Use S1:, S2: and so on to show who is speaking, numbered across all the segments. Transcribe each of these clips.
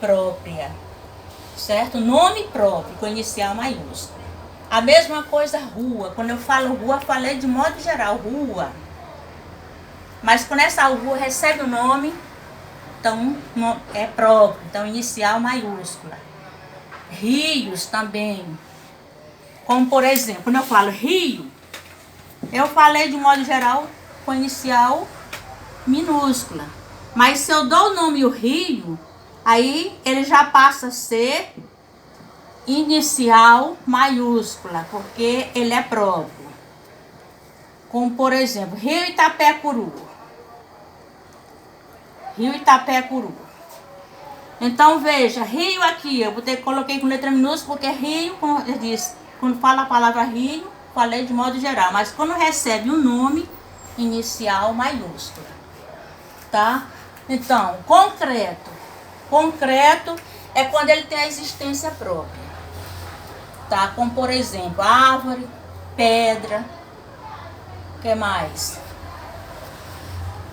S1: própria, certo? Nome próprio com inicial maiúsculo. A mesma coisa rua. Quando eu falo rua, falei de modo geral, rua. Mas quando essa rua recebe o nome, então é próprio, então inicial maiúscula. Rios também. Como por exemplo, quando eu falo rio, eu falei de modo geral com inicial minúscula. Mas se eu dou o nome o rio, aí ele já passa a ser inicial maiúscula, porque ele é próprio. Como por exemplo, Rio Itapecuru. Rio Itapecuru. Então veja, rio aqui, coloquei com letra minúscula, porque rio, como eu disse, quando fala a palavra rio, falei de modo geral, mas quando recebe um nome, inicial maiúscula, tá? Então, concreto. Concreto é quando ele tem a existência própria, tá? Como por exemplo, árvore, pedra, o que mais?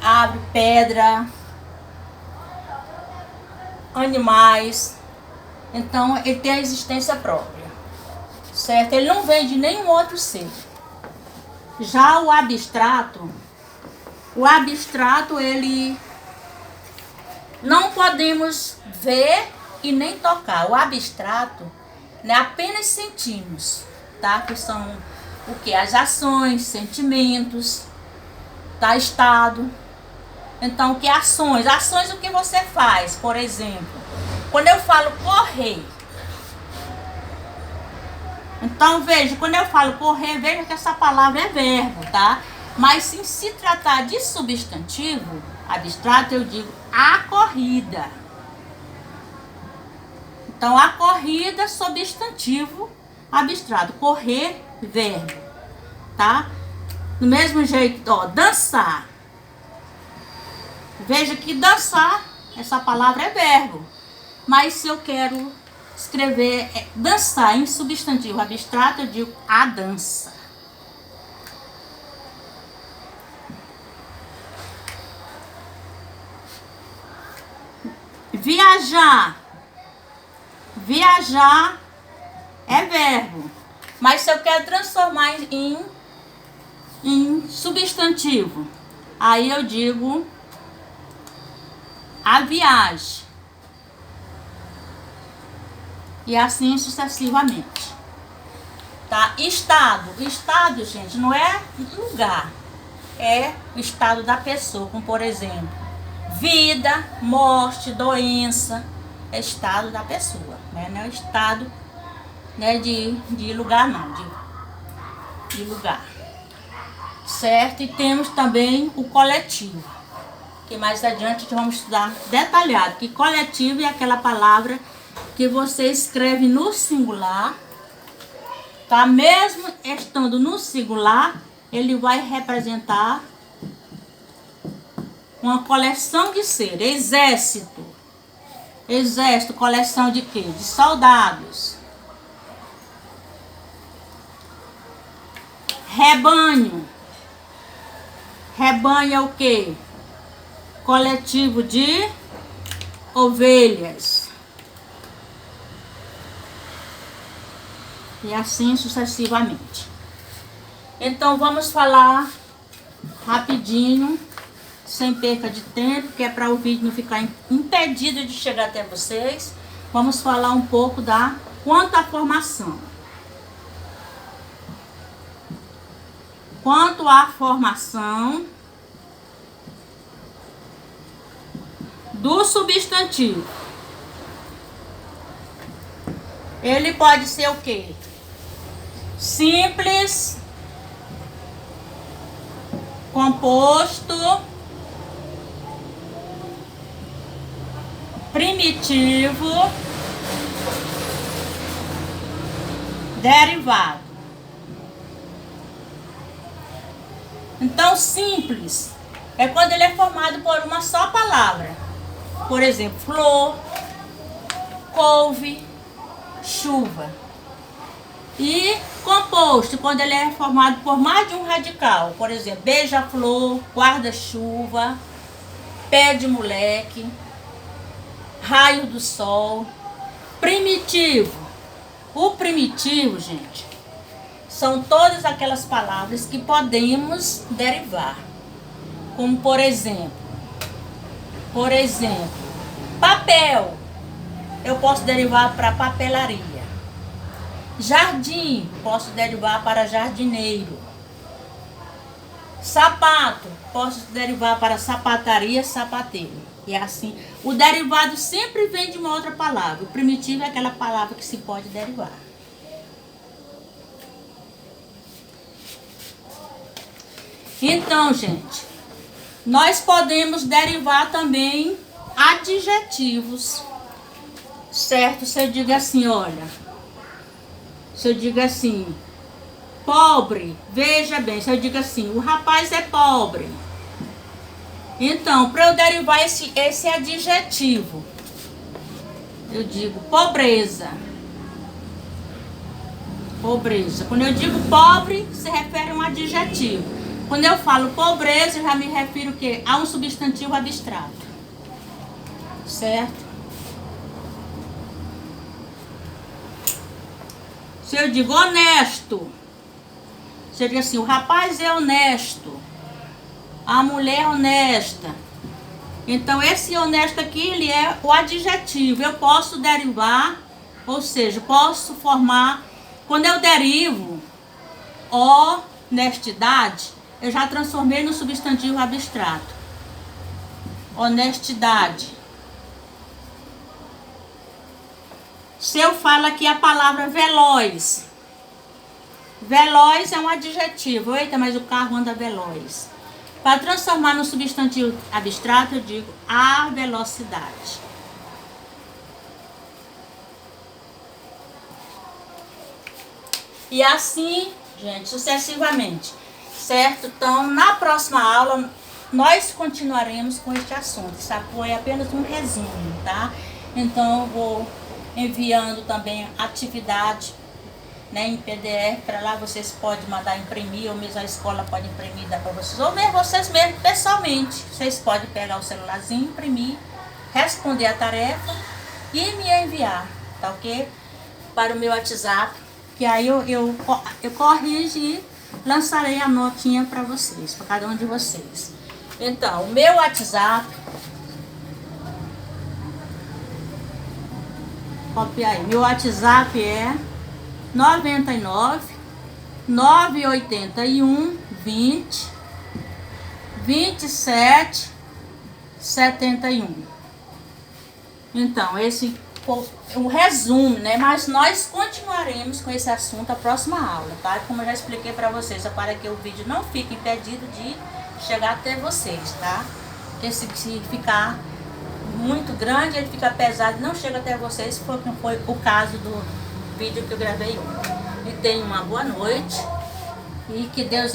S1: Árvore, pedra, animais. Então, ele tem a existência própria, certo? Ele não vem de nenhum outro ser. Já o abstrato, ele não podemos ver e nem tocar. O abstrato, né, apenas sentimos, tá? Que são o que? As ações, sentimentos, tá? Estado. Então, o que ações? Ações, o que você faz? Por exemplo, quando eu falo correr. Então, veja, quando eu falo correr, veja que essa palavra é verbo, tá? Mas se tratar de substantivo abstrato, eu digo a corrida. Então, a corrida, substantivo abstrato. Correr, verbo, tá? Do mesmo jeito, ó, dançar. Veja que dançar, essa palavra é verbo. Mas se eu quero escrever dançar em substantivo abstrato, eu digo a dança. Viajar. Viajar é verbo. Mas se eu quero transformar em substantivo, aí eu digo a viagem. E assim sucessivamente. Tá? Estado. Estado, gente, não é lugar. É o estado da pessoa. Como, por exemplo, vida, morte, doença. É estado da pessoa. Né? Não é o estado, né, de lugar, não. De lugar. Certo? E temos também o coletivo. Que mais adiante vamos estudar detalhado. Que coletivo é aquela palavra que você escreve no singular, tá? Mesmo estando no singular, ele vai representar uma coleção de seres. Exército. Exército, coleção de quê? De soldados. Rebanho. Rebanho é o quê? Coletivo de ovelhas. E assim sucessivamente. Então vamos falar rapidinho, sem perca de tempo, que é para o vídeo não ficar impedido de chegar até vocês. Vamos falar um pouco quanto à formação. Quanto à formação do substantivo. Ele pode ser o quê? Simples, composto, primitivo, derivado. Então, simples é quando ele é formado por uma só palavra. Por exemplo, flor, couve, chuva. E composto, quando ele é formado por mais de um radical. Por exemplo, beija-flor, guarda-chuva, pé de moleque. raio do sol. Primitivo. O primitivo, gente, são todas aquelas palavras que podemos derivar. Como por exemplo, papel. Eu posso derivar para papelaria. Jardim, posso derivar para jardineiro. Sapato, posso derivar para sapataria, sapateiro. E assim, o derivado sempre vem de uma outra palavra. O primitivo é aquela palavra que se pode derivar. Então, gente, nós podemos derivar também adjetivos, certo? Se eu digo assim, olha, se eu digo assim, pobre, veja bem, se eu digo assim, o rapaz é pobre. Então, para eu derivar esse adjetivo, eu digo pobreza. Pobreza. Quando eu digo pobre, se refere a um adjetivo. Quando eu falo pobreza, eu já me refiro o quê? A um substantivo abstrato. Certo? Se eu digo honesto, se eu digo assim, o rapaz é honesto, a mulher é honesta. Então, esse honesto aqui, ele é o adjetivo. Eu posso derivar, ou seja, posso formar. Quando eu derivo honestidade, eu já transformei no substantivo abstrato. Honestidade. Se eu falo aqui a palavra veloz. Veloz é um adjetivo. Eita, mas o carro anda veloz. Para transformar no substantivo abstrato, eu digo a velocidade. E assim, gente, sucessivamente. Certo? Então, na próxima aula, nós continuaremos com este assunto. Isso foi apenas um resumo, tá? Então, eu vou enviando também atividade, né, em PDF, para lá vocês podem mandar imprimir, ou mesmo a escola pode imprimir, dar para vocês, ou mesmo vocês mesmos, pessoalmente. Vocês podem pegar o celularzinho, imprimir, responder a tarefa e me enviar, tá ok? Para o meu WhatsApp, que aí eu corrijo e lançarei a notinha para vocês, para cada um de vocês. Então, o meu WhatsApp, copiar aí, meu WhatsApp é 99 981 20 27 71. Então, esse foi um resumo, né? Mas nós continuaremos com esse assunto na próxima aula, tá? Como eu já expliquei para vocês, é para que o vídeo não fique impedido de chegar até vocês, tá? Porque se ficar muito grande, ele fica pesado e não chega até vocês, foi o caso do vídeo que eu gravei ontem. E tenham uma boa noite e que Deus